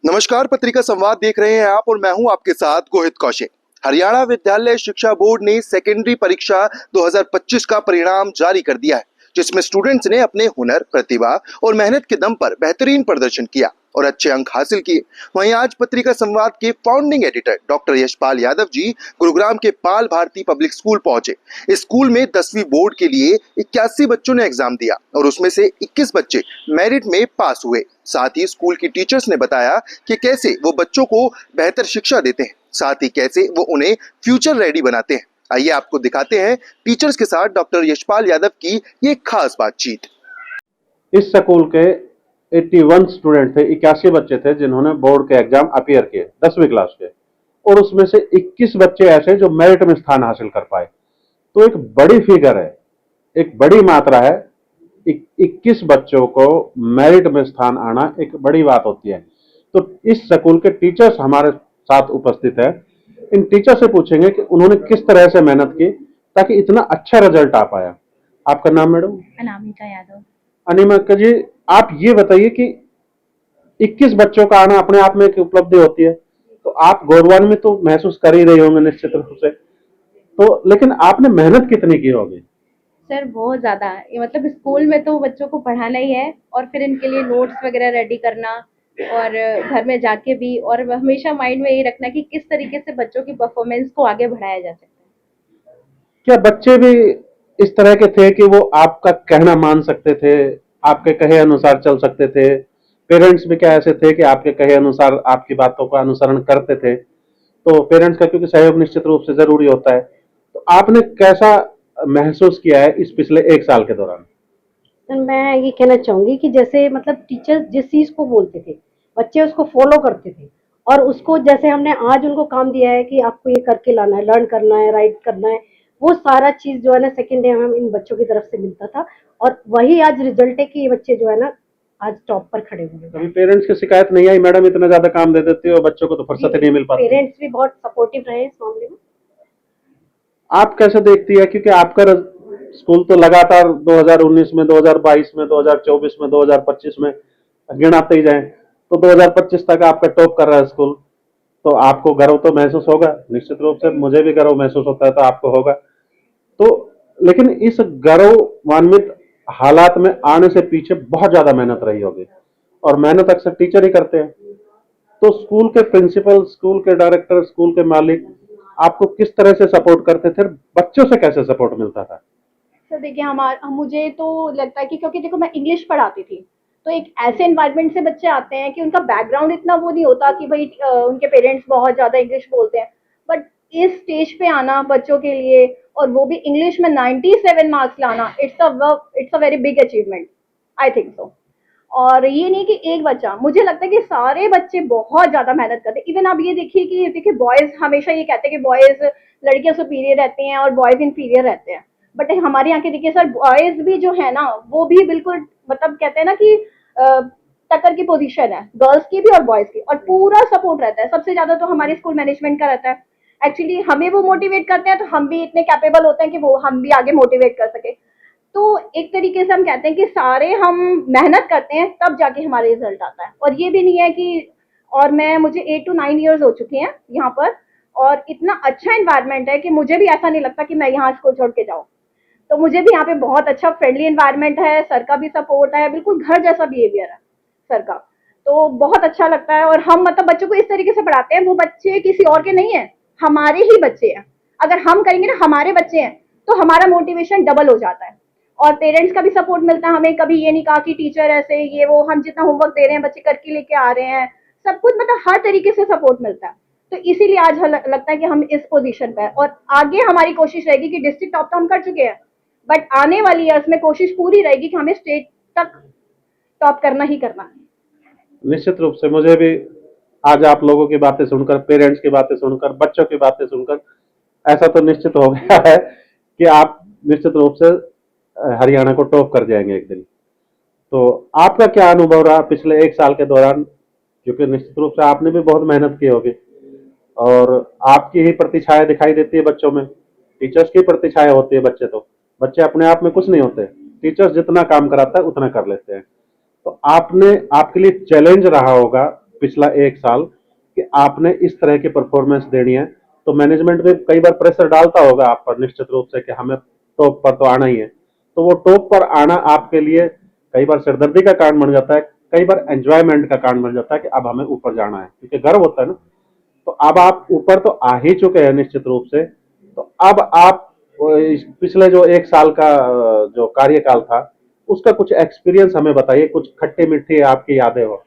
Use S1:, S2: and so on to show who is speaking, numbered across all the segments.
S1: नमस्कार, पत्रिका संवाद देख रहे हैं आप और मैं हूं आपके साथ गोहित कौशिक। हरियाणा विद्यालय शिक्षा बोर्ड ने सेकेंडरी परीक्षा 2025 का परिणाम जारी कर दिया है, जिसमें स्टूडेंट्स ने अपने हुनर, प्रतिभा और मेहनत के दम पर बेहतरीन प्रदर्शन किया और अच्छे अंक हासिल किए। वहीं आज पत्रिका संवाद के founding editor doctor Yashpal Yadav ji Gurugram के पाल भारती पब्लिक स्कूल पहुंचे। इस स्कूल में 10वीं बोर्ड के लिए 81 बच्चों ने एग्जाम दिया और उसमें से 21 बच्चे मेरिट में पास हुए। साथ ही स्कूल की टीचर्स ने बताया कि कैसे वो बच्चों को बेहतर शिक्षा देते हैं, साथ ही कैसे वो उन्हें फ्यूचर रेडी बनाते हैं। आइए आपको दिखाते हैं टीचर्स के साथ डॉक्टर यशपाल यादव की ये खास बातचीत।
S2: इस स्कूल के 81 स्टूडेंट थे, 81 बच्चे थे जिन्होंने बोर्ड के एग्जाम अपीयर किए 10वीं क्लास के, और उसमें से 21 बच्चे ऐसे जो मेरिट में स्थान हासिल कर पाए। तो एक बड़ी फिगर है, एक बड़ी मात्रा है। 21 बच्चों को मेरिट में स्थान आना एक बड़ी बात होती है। तो इस स्कूल के टीचर्स हमारे साथ उपस्थित है। इन टीचर से पूछेंगे कि उन्होंने किस तरह से मेहनत की ताकि इतना अच्छा रिजल्ट आ पाया। आपका नाम मैडम?
S3: अनामिका यादव।
S2: अनिमिका जी, आप ये बताइए कि 21 बच्चों का आना अपने आप में एक उपलब्धि होती है, तो आप गौरवान्वित तो महसूस कर ही रहे होंगे निश्चित रूप से। तो लेकिन आपने मेहनत कितनी की होगी?
S3: सर बहुत ज़्यादा ये मतलब स्कूल में तो बच्चों को पढ़ाना ही है और फिर इनके लिए नोट्स वगैरह रेडी करना और घर में जाके भी, और हमेशा माइंड में ये रखना कि किस तरीके से बच्चों की परफॉर्मेंस को आगे बढ़ाया जा सकता है।
S2: क्या बच्चे भी इस तरह के थे कि वो आपका कहना मान सकते थे, आपके कहे अनुसार चल सकते थे? पेरेंट्स भी क्या ऐसे थे कि आपके कहे अनुसार आपकी बातों का अनुसरण करते थे? तो पेरेंट्स का क्योंकि सहयोग निश्चित रूप से जरूरी होता है, तो आपने कैसा महसूस किया है इस पिछले 1 साल के दौरान?
S4: सर मैं ये कहना चाहूंगी कि जैसे मतलब टीचर्स जिस चीज को बोलते थे बच्चे उसको फॉलो करते थे, और उसको जैसे हमने आज उनको काम दिया है कि आपको ये करके लाना है, लर्न करना है, राइट करना है, वो सारा चीज जो है ना सेकेंड डे हमें इन बच्चों की तरफ से मिलता था, और वही आज रिजल्ट है कि ये बच्चे जो है ना आज टॉप पर खड़े हुए हैं।
S2: कभी पेरेंट्स की शिकायत नहीं आई मैडम इतना ज्यादा काम दे देती हो बच्चों को तो फुर्सत ही नहीं मिल पाती?
S4: पेरेंट्स भी बहुत सपोर्टिव रहे इस मामले में।
S2: आप कैसे देखती है, क्योंकि आपका स्कूल तो लगातार 2019 में, 2022 में, 2024 में, 2025 में गिनाते ही जाए, तो 2025 तक आपका टॉप कर रहा है स्कूल, तो आपको गर्व तो महसूस होगा निश्चित रूप से। मुझे भी गर्व महसूस होता है, तो आपको होगा। तो लेकिन इस गौरवान्वित हालात में आने से पीछे बहुत ज्यादा मेहनत रही होगी, और मेहनत अक्सर टीचर ही करते हैं। तो स्कूल के प्रिंसिपल, स्कूल के डायरेक्टर, स्कूल के मालिक आपको किस तरह से सपोर्ट करते थे? बच्चों से कैसे सपोर्ट मिलता था?
S5: सर देखिए मुझे तो लगता है कि क्योंकि देखो मैं इंग्लिश पढ़ाती थी, तो एक ऐसे एनवायरनमेंट से बच्चे आते हैं कि उनका बैकग्राउंड इतना वो नहीं होता कि भाई उनके पेरेंट्स बहुत ज़्यादा इंग्लिश बोलते हैं, बट इस स्टेज पे आना बच्चों के लिए और वो भी इंग्लिश में 97 मार्क्स लाना, it's a very big achievement, I think so. और ये नहीं कि एक बच्चा, मुझे लगता है कि सारे बच्चे बहुत ज़्यादा मेहनत करते हैं। इवन आप ये देखिए कि देखिए बॉयज़ हमेशा ये कहते हैं कि बॉयज़ लड़कियां सुपीरियर रहते हैं और बॉयज़ इन्फीरियर रहते हैं, बट हमारे यहाँ के देखिए सर बॉयज़ भी जो है ना वो भी बिल्कुल मतलब कहते हैं ना कि टक्कर की पोजीशन है, गर्ल्स की भी और बॉयज़ की, और पूरा सपोर्ट रहता है। सबसे ज़्यादा तो हमारे स्कूल मैनेजमेंट का रहता है। एक्चुअली हमें वो मोटिवेट करते हैं तो हम भी इतने कैपेबल होते हैं कि वो हम भी आगे मोटिवेट कर सके। तो एक तरीके से हम कहते हैं कि सारे हम मेहनत करते हैं तब जाके हमारे रिजल्ट आता है। और ये भी नहीं है कि, और मैं मुझे 8 to 9 ईयर्स हो चुके हैं यहाँ पर, और इतना अच्छा एनवायरनमेंट है कि मुझे भी ऐसा नहीं लगता कि मैं यहाँ स्कूल छोड़ के जाऊँ। तो मुझे भी यहाँ पे बहुत अच्छा फ्रेंडली एनवायरनमेंट है, सर का भी सपोर्ट है, बिल्कुल घर जैसा बिहेवियर है सर का, तो बहुत अच्छा लगता है। और हम मतलब बच्चों को इस तरीके से पढ़ाते हैं, वो बच्चे किसी और के नहीं है, हमारे ही बच्चे हैं। अगर हम करेंगे ना हमारे बच्चे हैं तो हमारा मोटिवेशन डबल हो जाता है। और पेरेंट्स का भी सपोर्ट मिलता है हमें, कभी ये नहीं कहा कि टीचर ऐसे ये वो, हम जितना होमवर्क दे रहे हैं बच्चे करके लेके आ रहे हैं, सब कुछ मतलब हर तरीके से सपोर्ट मिलता है। तो इसीलिए आज लगता है कि हम इस पोजीशन पे हैं, और आगे हमारी कोशिश रहेगी कि डिस्ट्रिक्ट टॉप तो हम कर चुके हैं, बट आने वाली ईयर्स में कोशिश पूरी रहेगी कि हमें स्टेट तक टॉप करना ही करना है।
S2: निश्चित रूप से मुझे भी आज आप लोगों की बातें सुनकर, पेरेंट्स की बातें सुनकर, बच्चों की बातें सुनकर ऐसा तो निश्चित हो गया है कि आप निश्चित रूप से हरियाणा को टॉप कर जाएंगे एक दिन। तो आपका क्या अनुभव रहा पिछले 1 साल के दौरान? क्योंकि निश्चित रूप से आपने भी बहुत मेहनत की होगी, और आपकी ही प्रतिछाया दिखाई देती है बच्चों में। टीचर्स की प्रतिछाया होती है बच्चे, तो बच्चे अपने आप में कुछ नहीं होते, टीचर्स जितना काम कराता है उतना कर लेते हैं। तो आपने, आपके लिए चैलेंज रहा होगा पिछला एक साल कि आपने इस तरह की परफॉर्मेंस देनी है, तो मैनेजमेंट भी कई बार प्रेशर डालता होगा आप पर निश्चित रूप से कि हमें टॉप पर तो आना ही है। तो वो टॉप पर आना आपके लिए कई बार सिरदर्दी का कारण बन जाता है, कई बार एंजॉयमेंट का कारण बन जाता है कि अब हमें ऊपर जाना है, क्योंकि गर्व होता है ना। तो अब आप ऊपर तो आ ही चुके हैं निश्चित रूप से, तो अब आप पिछले जो एक साल का जो कार्यकाल था उसका कुछ एक्सपीरियंस हमें बताइए, कुछ खट्टी मीठी आपकी यादें हो।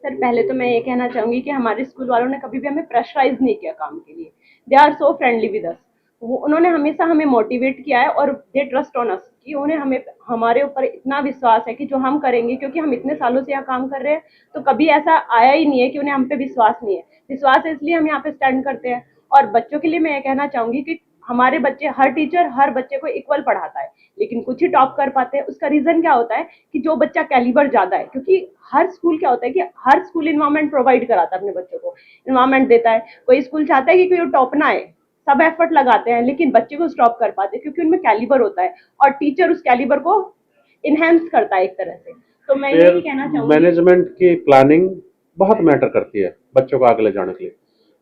S6: सर पहले तो मैं ये कहना चाहूंगी कि हमारे स्कूल वालों ने कभी भी हमें प्रेशराइज नहीं किया काम के लिए। They are so friendly with us. वो उन्होंने हमेशा हमें मोटिवेट किया है और दे ट्रस्ट ऑन अस कि उन्हें हमें हमारे ऊपर इतना विश्वास है कि जो हम करेंगे, क्योंकि हम इतने सालों से यहाँ काम कर रहे हैं, तो कभी ऐसा आया ही नहीं है कि उन्हें हम पे विश्वास नहीं है। विश्वास है इसलिए हम यहाँ पे स्टैंड करते हैं। और बच्चों के लिए मैं ये कहना चाहूंगी कि हमारे बच्चे, हर टीचर हर बच्चे को इक्वल पढ़ाता है, लेकिन कुछ ही टॉप कर पाते हैं। उसका रीजन क्या होता है कि जो बच्चा कैलिबर ज्यादा है, क्योंकि हर स्कूल क्या होता है कि हर स्कूल इन्वायरमेंट प्रोवाइड कराता है, अपने बच्चों को इन्वायरमेंट देता है। कोई स्कूल चाहता है कि कोई टॉप ना आए, सब एफर्ट लगाते हैं, लेकिन बच्चे को स्टॉप कर पाते हैं क्योंकि उनमें कैलिबर होता है और टीचर उस कैलिबर को इनहेंस करता है एक तरह से। तो मैं यही कहना चाहूंगी,
S2: मैनेजमेंट की प्लानिंग बहुत मैटर करती है बच्चों को आगे ले जाने के लिए।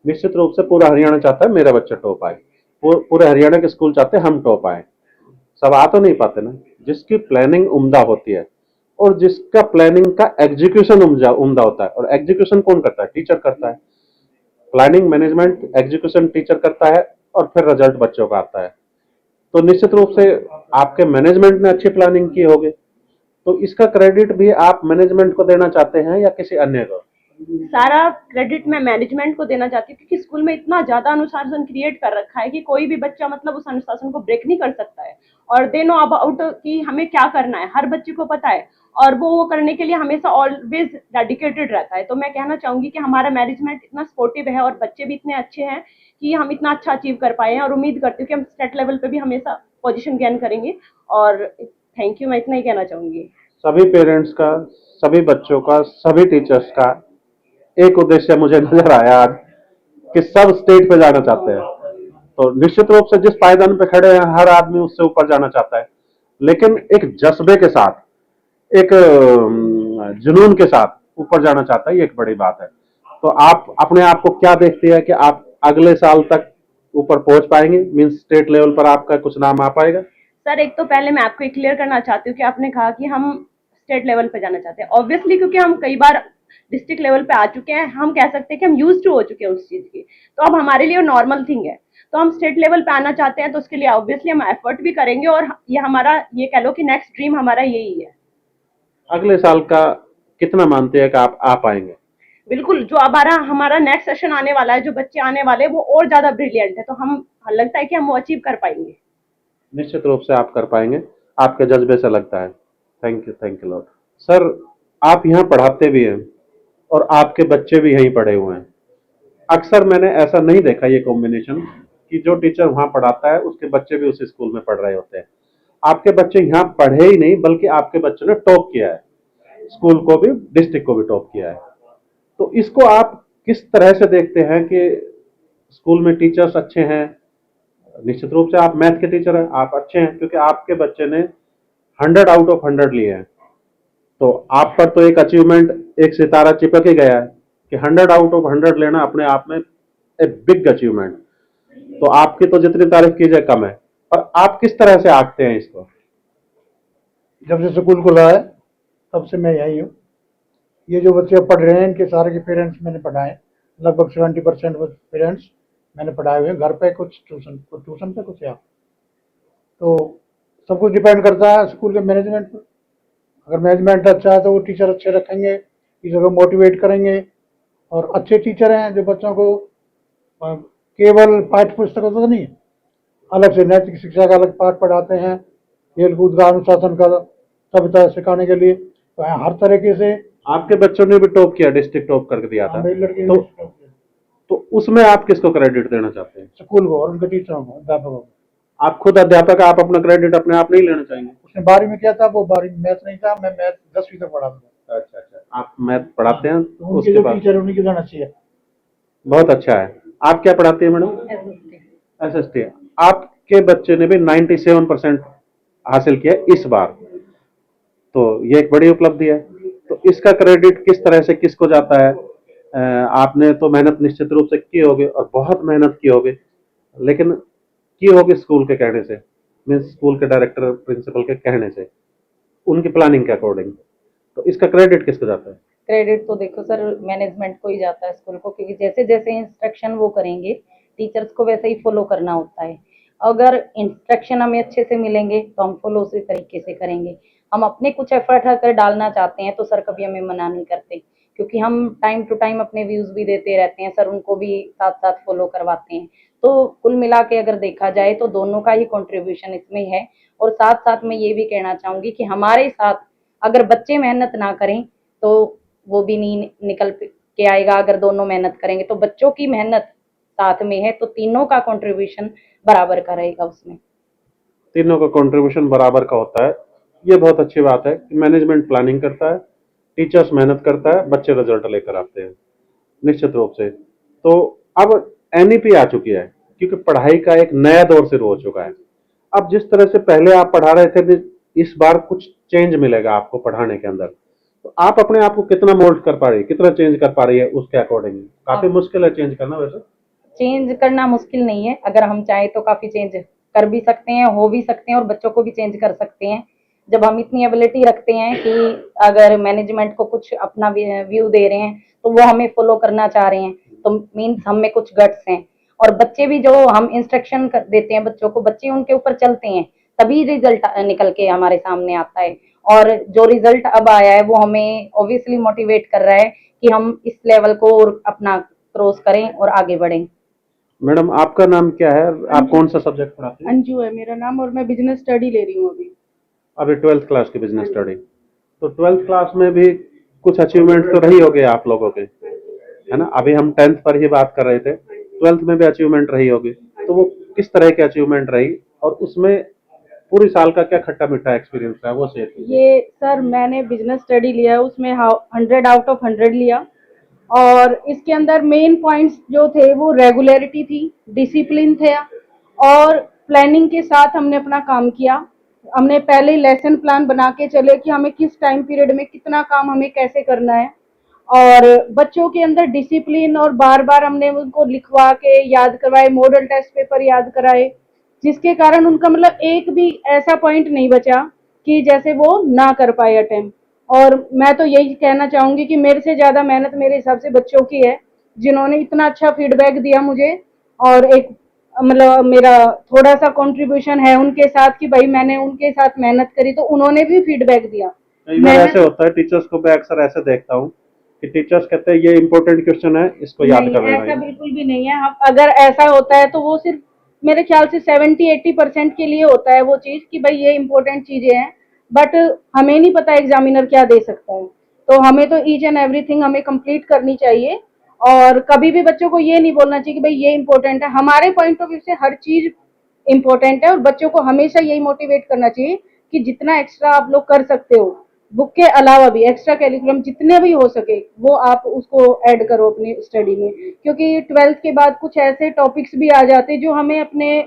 S2: निश्चित रूप से पूरा हरियाणा चाहता है मेरा बच्चा टॉप आए, पूरे हरियाणा के स्कूल चाहते हैं हम टॉप आए। सब आ तो नहीं पाते ना। जिसकी प्लानिंग उम्दा होती है और जिसका प्लानिंग का एग्जीक्यूशन उम्दा होता है, और एग्जीक्यूशन कौन करता है? टीचर करता है। प्लानिंग, मैनेजमेंट, एग्जीक्यूशन टीचर करता है और फिर रिजल्ट बच्चों का आता है। तो निश्चित रूप से आपके मैनेजमेंट ने अच्छी प्लानिंग की होगी, तो इसका क्रेडिट भी आप मैनेजमेंट को देना चाहते हैं या किसी अन्य को?
S6: सारा क्रेडिट मैं मैनेजमेंट को देना चाहती हूँ, क्योंकि स्कूल में इतना ज्यादा अनुशासन क्रिएट कर रखा है कि कोई भी बच्चा मतलब उस अनुशासन को ब्रेक नहीं कर सकता है। और दे नो अबाउट कि हमें क्या करना है, हर बच्चे को पता है, और वो करने के लिए हमेशा ऑलवेज डेडिकेटेड रहता है। तो मैं कहना चाहूंगी कि हमारा मैनेजमेंट इतना सपोर्टिव है और बच्चे भी इतने अच्छे हैं कि हम इतना अच्छा अचीव कर पाए हैं, और उम्मीद करती हूँ कि हम स्टेट लेवल पे भी हमेशा पोजीशन गेन करेंगे। और थैंक यू, मैं इतना ही कहना चाहूंगी।
S2: सभी पेरेंट्स का, सभी बच्चों का, सभी टीचर्स का एक उद्देश्य मुझे नजर आया आज कि सब स्टेट पे जाना चाहते हैं। तो निश्चित रूप से जिस पायदान पे खड़े हैं हर आदमी उससे ऊपर जाना चाहता है, लेकिन एक जज्बे के साथ, एक जुनून के साथ ऊपर जाना चाहता है, ये एक बड़ी बात है। तो आप अपने आप को क्या देखते हैं कि आप अगले साल तक ऊपर पहुंच पाएंगे? मींस स्टेट लेवल पर आपका कुछ नाम आ पाएगा?
S6: सर एक तो पहले मैं आपको क्लियर करना चाहती हूँ कि आपने कहा कि हम स्टेट लेवल पे जाना चाहते हैं। ऑब्वियसली क्योंकि हम कई बार डिस्ट्रिक्ट लेवल पे आ चुके हैं, हम कह सकते हैं कि हम यूज टू हो चुके हैं उस चीज की, तो अब हमारे लिए नॉर्मल थिंग है। तो हम स्टेट लेवल पे आना चाहते हैं, तो उसके लिए ऑब्वियसली हम एफर्ट भी करेंगे, और ये हमारा, ये कह लो कि नेक्स्ट ड्रीम हमारा यही है।
S2: अगले साल का कितना मानते हैं कि आप आ पाएंगे?
S6: बिल्कुल, जो हमारा नेक्स्ट सेशन आने वाला है, जो बच्चे आने वाले हैं वो और ज्यादा ब्रिलियंट है, तो हम लगता है कि हम वो अचीव कर पाएंगे।
S2: निश्चित रूप से आप कर पाएंगे, आपके जज्बे से लगता है। Thank you Lord. सर आप यहाँ पढ़ाते भी हैं और आपके बच्चे भी यहीं पढ़े हुए हैं। अक्सर मैंने ऐसा नहीं देखा ये कॉम्बिनेशन कि जो टीचर वहाँ पढ़ाता है उसके बच्चे भी उस स्कूल में पढ़ रहे होते हैं। आपके बच्चे यहाँ पढ़े ही नहीं, बल्कि आपके बच्चों ने टॉप किया है, स्कूल को भी, डिस्ट्रिक्ट को भी टॉप किया है। तो इसको आप किस तरह से देखते हैं कि स्कूल में टीचर्स अच्छे हैं? निश्चित रूप से आप मैथ के टीचर हैं, आप अच्छे हैं क्योंकि आपके बच्चे ने 100 आउट ऑफ 100 लिए हैं। तो आप पर तो एक अचीवमेंट, एक सितारा चिपक ही गया है कि 100 आउट ऑफ 100 लेना अपने आप में ए बिग अचीवमेंट। तो आपकी तो जितनी तारीफ की जाए कम है, पर आप किस तरह से आंकते हैं इसको?
S7: जब से स्कूल खुला है तब से मैं यही हूँ। ये जो बच्चे पढ़ रहे हैं इनके सारे के पेरेंट्स मैंने पढ़ाए, लगभग 70% पेरेंट्स मैंने पढ़ाए हुए हैं। घर पे कुछ ट्यूशन पे कुछ यहाँ। तो सब कुछ डिपेंड करता है स्कूल के मैनेजमेंट पर। अगर मैनेजमेंट अच्छा है तो वो टीचर अच्छे रखेंगे, टीचर को मोटिवेट करेंगे, और अच्छे टीचर हैं जो बच्चों को केवल पाठ्य पुस्तकों तो नहीं, अलग से नैतिक शिक्षा का अलग पाठ पढ़ाते हैं, खेल कूद का, अनुशासन का, सभ्यता सिखाने के लिए। तो हर तरीके से
S2: आपके बच्चों ने भी टॉप किया, डिस्ट्रिक्ट टॉप करके दिया था।
S7: मेरी लड़की
S2: तो उसमें आप किसको क्रेडिट देना चाहते हैं?
S7: स्कूल को और उनके टीचरों को, अध्यापकों को।
S2: आप खुद अध्यापक, आप अपना क्रेडिट अपने आप नहीं लेना चाहेंगे?
S7: उसने 12वीं में किया था, वो 12वीं मैथ नहीं था, मैं मैथ 10वीं तक पढ़ा था।
S2: अच्छा, आप मैथ पढ़ाते हैं?
S7: तो उनके
S2: उसके
S7: जो
S2: बाद
S7: टीचर उन्हीं की जाना चाहिए।
S2: बहुत अच्छा है। आप क्या पढ़ाते हैं मैडम? SST। आपके बच्चे ने भी 97% हासिल किया इस बार, तो ये एक बड़ी उपलब्धि है। तो इसका क्रेडिट किस तरह से किसको जाता है? आपने तो मेहनत निश्चित रूप से की होगी और बहुत मेहनत की होगी, लेकिन की होगी स्कूल के कहने से, मीन्स स्कूल के डायरेक्टर प्रिंसिपल के कहने से, उनकी प्लानिंग के अकॉर्डिंग। तो इसका क्रेडिट किसको जाता है?
S8: क्रेडिट तो देखो सर मैनेजमेंट को ही जाता है, स्कूल को, क्योंकि जैसे जैसे इंस्ट्रक्शन वो करेंगे टीचर्स को वैसे ही फॉलो करना होता है। अगर इंस्ट्रक्शन हमें अच्छे से मिलेंगे तो हम फॉलो उसी तरीके से करेंगे। हम अपने कुछ एफर्ट अगर डालना चाहते हैं तो सर कभी हमें मना नहीं करते, क्योंकि हम टाइम टू टाइम अपने व्यूज भी देते रहते हैं, सर उनको भी साथ साथ फॉलो करवाते हैं। तो कुल मिला के अगर देखा जाए तो दोनों का ही कंट्रीब्यूशन इसमें है। और साथ साथ मैं ये भी कहना चाहूंगी कि हमारे साथ अगर बच्चे मेहनत ना करें तो वो भी नहीं निकल के आएगा। अगर दोनों मेहनत करेंगे तो बच्चों की मेहनत साथ में है तो तीनों का कंट्रीब्यूशन बराबर का रहेगा उसमें।
S2: तीनों का कंट्रीब्यूशन बराबर का होता है, ये बहुत अच्छी बात है कि मैनेजमेंट प्लानिंग करता है, टीचर्स मेहनत करता है, बच्चे रिजल्ट लेकर आते हैं निश्चित रूप से। तो अब एनईपी आ चुकी है, क्योंकि पढ़ाई का एक नया दौर शुरू हो चुका है। अब जिस तरह से पहले आप पढ़ा रहे थे, इस बार कुछ चेंज मिलेगा आपको पढ़ाने के अंदर। तो आप अपने आप को कितना मोल्ड कर पा रही है, कितना चेंज कर पा रही है उसके अकॉर्डिंग? काफी मुश्किल है चेंज करना वैसे।
S8: चेंज करना मुश्किल नहीं है, अगर हम चाहें तो काफी चेंज कर भी सकते हैं, हो भी सकते हैं और बच्चों को भी चेंज कर सकते हैं। जब हम इतनी एबिलिटी रखते हैं कि अगर मैनेजमेंट को कुछ अपना व्यू दे रहे हैं तो वो हमें फॉलो करना चाह रहे हैं, तो मीन्स हम में कुछ गट्स हैं। और बच्चे भी जो हम इंस्ट्रक्शन देते हैं बच्चों को, बच्चे उनके ऊपर चलते हैं तभी रिजल्ट निकल के हमारे सामने आता है। और जो रिजल्ट अब आया है वो हमें ऑब्वियसली मोटिवेट कर रहा है कि हम इस लेवल को और अपना क्रॉस करें और आगे बढ़ें।
S2: मैडम आपका नाम क्या है, आप कौन सा सब्जेक्ट पढ़ाते हैं?
S6: अंजू है मेरा नाम और मैं बिजनेस स्टडी ले रही हूँ अभी।
S2: अभी 12th क्लास की बिजनेस स्टडी। तो 12th क्लास में भी कुछ अचीवमेंट तो रही होगी आप लोगों के, है ना? अभी हम 10th पर ही बात कर रहे थे, 12th में भी अचीवमेंट रही होगी। तो वो किस तरह की अचीवमेंट रही और उसमें पूरी साल का क्या खट्टा मीठा एक्सपीरियंस रहा वो शेयर कीजिए।
S6: ये सर मैंने बिजनेस स्टडी लिया है, उसमें 100 आउट ऑफ 100 लिया। और इसके अंदर मेन पॉइंट्स जो थे वो रेगुलरिटी थी, डिसिप्लिन थे और प्लानिंग के साथ हमने अपना काम किया। हमने पहले लेसन प्लान बना के चले कि हमें किस टाइम पीरियड में कितना काम हमें कैसे करना है। और बच्चों के अंदर डिसिप्लिन और बार बार हमने उनको लिखवा के याद करवाए, मॉडल टेस्ट पेपर याद कराए, जिसके कारण उनका मतलब एक भी ऐसा पॉइंट नहीं बचा कि जैसे वो ना कर पाए अटेम्प्ट। और मैं तो यही कहना चाहूंगी कि मेरे से ज्यादा मेहनत मेरे हिसाब से बच्चों की है, जिन्होंने इतना अच्छा फीडबैक दिया मुझे। और एक मतलब मेरा थोड़ा सा कंट्रीब्यूशन है उनके साथ कि भाई मैंने उनके साथ मेहनत करी तो उन्होंने भी फीडबैक दिया।
S2: कई बार ऐसे होता है, टीचर्स को मैं अक्सर ऐसे देखता हूँ कि टीचर्स कहते हैं ये इंपॉर्टेंट क्वेश्चन है, इसको याद
S6: नहीं,
S2: कर लेना
S6: ऐसा
S2: है।
S6: बिल्कुल भी नहीं है। अगर ऐसा होता है तो वो सिर्फ मेरे ख्याल से 70-80% के लिए होता है वो चीज कि भाई ये इंपॉर्टेंट चीजें हैं, बट हमें नहीं पता एग्जामिनर क्या दे सकता है। तो हमें तो ईच एंड एवरीथिंग हमें कंप्लीट करनी चाहिए और कभी भी बच्चों को ये नहीं बोलना चाहिए कि भाई ये इंपॉर्टेंट है। हमारे पॉइंट ऑफ व्यू से हर चीज इंपॉर्टेंट है और बच्चों को हमेशा यही मोटिवेट करना चाहिए कि जितना एक्स्ट्रा आप लोग कर सकते हो, बुक के अलावा भी एक्स्ट्रा कैरिकुलम जितने भी हो सके वो आप उसको ऐड करो अपनी स्टडी में। क्योंकि 12th के बाद कुछ ऐसे टॉपिक्स भी आ जाते हैं जो हमें अपने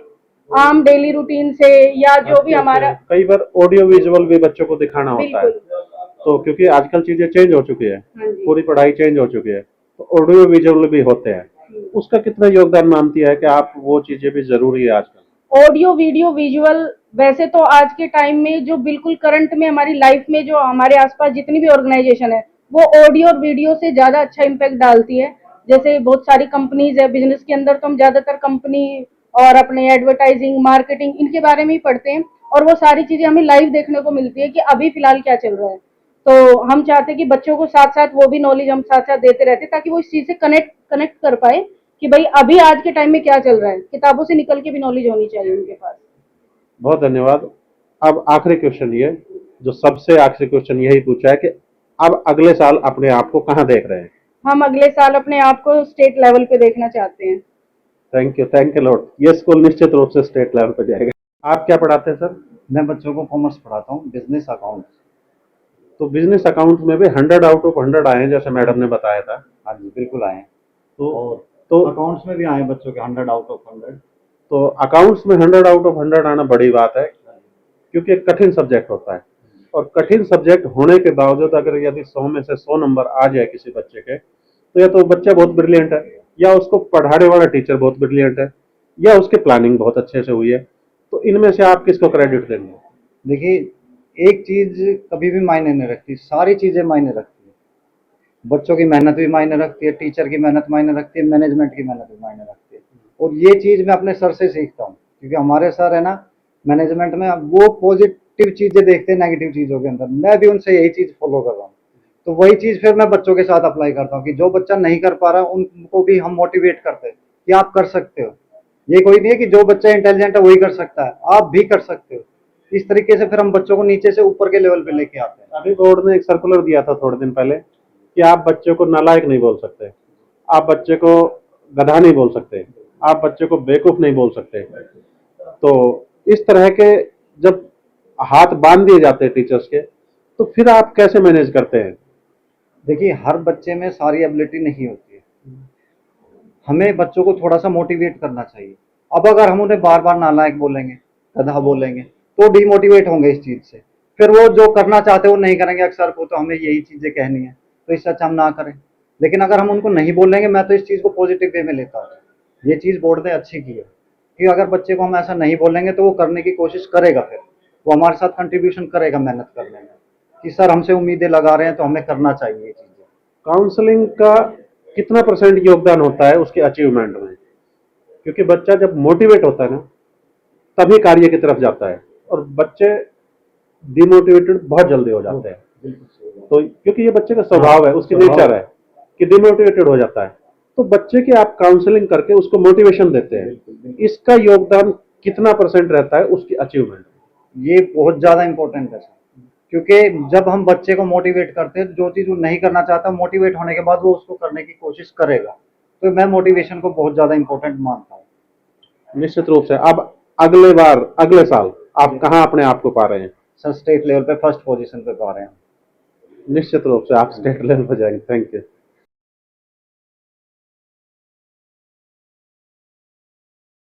S6: आम डेली रूटीन से या जो भी हमारा
S2: कई बार ऑडियो विजुअल भी बच्चों को दिखाना होता है।
S6: बिल्कुल।
S2: तो क्योंकि आजकल चीजें चेंज हो चुकी है,
S6: हाँ जी।
S2: पूरी पढ़ाई चेंज हो चुकी है, तो ऑडियो विजुअल भी होते हैं। उसका कितना योगदान मानती है कि आप वो चीजें भी जरूरी है आजकल?
S6: ऑडियो वीडियो विजुअल वैसे तो आज के टाइम में जो बिल्कुल करंट में हमारी लाइफ में जो हमारे आसपास जितनी भी ऑर्गेनाइजेशन है वो ऑडियो और वीडियो से ज्यादा अच्छा इम्पैक्ट डालती है। जैसे बहुत सारी कंपनीज है बिजनेस के अंदर, तो हम ज्यादातर कंपनी और अपने एडवर्टाइजिंग मार्केटिंग इनके बारे में ही पढ़ते हैं और वो सारी चीजें हमें लाइव देखने को मिलती है कि अभी फिलहाल क्या चल रहा है। तो हम चाहते हैं कि बच्चों को साथ साथ वो भी नॉलेज हम साथ साथ देते रहते हैं ताकि वो इस चीज से कनेक्ट कर पाए कि भाई अभी आज के टाइम में क्या चल रहा है। किताबों से निकल के भी नॉलेज होनी चाहिए उनके पास।
S2: बहुत धन्यवाद। अब आखिरी क्वेश्चन ये, जो सबसे आखिरी क्वेश्चन यही पूछा है कि अब अगले साल अपने आप को कहाँ देख रहे हैं?
S6: हम अगले साल अपने आप को स्टेट लेवल पे देखना चाहते हैं।
S2: Thank you Lord. ये स्कूल निश्चित रूप से स्टेट लेवल पे जाएगा। आप क्या पढ़ाते हैं सर?
S9: मैं बच्चों को कॉमर्स पढ़ाता हूँ, बिजनेस अकाउंट।
S2: तो बिजनेस अकाउंट में भी 100 आउट ऑफ 100 आए हैं, जैसे मैडम ने बताया था।
S9: हाँ जी बिल्कुल आए हैं।
S2: तो
S9: और
S2: तो
S9: अकाउंट्स में भी आए बच्चों के 100 आउट ऑफ 100।
S2: तो अकाउंट्स में 100 आउट ऑफ 100 आना बड़ी बात है, क्योंकि एक कठिन सब्जेक्ट होता है। और कठिन सब्जेक्ट होने के बावजूद अगर यदि 100 में से 100 नंबर आ जाए किसी बच्चे के, तो या तो बच्चा बहुत ब्रिलियंट है, या उसको पढ़ाने वाला टीचर बहुत ब्रिलियंट है, या उसकी प्लानिंग बहुत अच्छे से हुई है। तो इनमें से आप किसको क्रेडिट देंगे?
S9: देखिए, एक चीज कभी भी मायने नहीं रखती, सारी चीजें मायने रखती है। बच्चों की मेहनत भी मायने रखती है, टीचर की मेहनत मायने रखती है, मैनेजमेंट की मेहनत भी मायने रखती है। और ये चीज मैं अपने सर से सीखता हूँ, क्योंकि हमारे सर है ना मैनेजमेंट में, वो पॉजिटिव चीजें देखते हैं नेगेटिव चीजों के अंदर। मैं भी उनसे यही चीज फॉलो कर रहा हूँ। तो वही चीज फिर मैं बच्चों के साथ अप्लाई करता हूँ कि जो बच्चा नहीं कर पा रहा उनको भी हम मोटिवेट करते हैं कि आप कर सकते हो। ये कोई नहीं है कि जो बच्चा इंटेलिजेंट है वही कर सकता है, आप भी कर सकते हो। इस तरीके से फिर हम बच्चों को नीचे से ऊपर के लेवल पे लेके आते हैं।
S2: अभी बोर्ड ने एक सर्कुलर दिया था थोड़े दिन पहले कि आप बच्चे को नालायक नहीं बोल सकते, आप बच्चे को गधा नहीं बोल सकते, आप बच्चे को बेवकूफ नहीं बोल सकते। तो इस तरह के जब हाथ बांध दिए जाते हैं टीचर्स के, तो फिर आप कैसे मैनेज करते हैं?
S9: देखिए, हर बच्चे में सारी एबिलिटी नहीं होती है, हमें बच्चों को थोड़ा सा मोटिवेट करना चाहिए। अब अगर हम उन्हें बार बार नालायक बोलेंगे, गधा बोलेंगे, तो डिमोटिवेट होंगे इस चीज से, फिर वो जो करना चाहते हैं वो नहीं करेंगे। अक्सर को तो हमें यही चीजें कहनी है, तो इससे अच्छा हम ना करें। लेकिन अगर हम उनको नहीं बोलेंगे, मैं तो इस चीज को पॉजिटिव वे में लेता हूँ। ये चीज बोर्ड ने अच्छी की है कि अगर बच्चे को हम ऐसा नहीं बोलेंगे तो वो करने की कोशिश करेगा, फिर वो हमारे साथ कंट्रीब्यूशन करेगा मेहनत करने में कि सर हमसे उम्मीदें लगा रहे हैं तो हमें करना चाहिए ये चीजें।
S2: काउंसलिंग का कितना % योगदान होता है उसके अचीवमेंट में? क्योंकि बच्चा जब मोटिवेट होता है ना, तभी कार्य की तरफ जाता है, और बच्चे डिमोटिवेटेड बहुत जल्दी हो जाते हैं। तो क्योंकि ये बच्चे का स्वभाव है, उसकी नेचर है कि डिमोटिवेटेड हो जाता है। तो बच्चे की आप काउंसलिंग करके उसको मोटिवेशन देते हैं, इसका योगदान कितना % रहता है उसकी अचीवमेंट?
S9: ये बहुत ज्यादा इंपॉर्टेंट है सर, क्योंकि जब हम बच्चे को मोटिवेट करते हैं, जो चीज वो नहीं करना चाहता, मोटिवेट होने के बाद वो उसको करने की कोशिश करेगा। तो मैं मोटिवेशन को बहुत ज्यादा इंपॉर्टेंट मानता हूँ।
S2: निश्चित रूप से। अब अगले साल आप कहाँ अपने आप को पा रहे हैं?
S9: सर स्टेट लेवल पे फर्स्ट पोजीशन पे पा रहे हैं।
S2: निश्चित रूप से आप स्टेट लेवल पर जाएंगे। Thank you.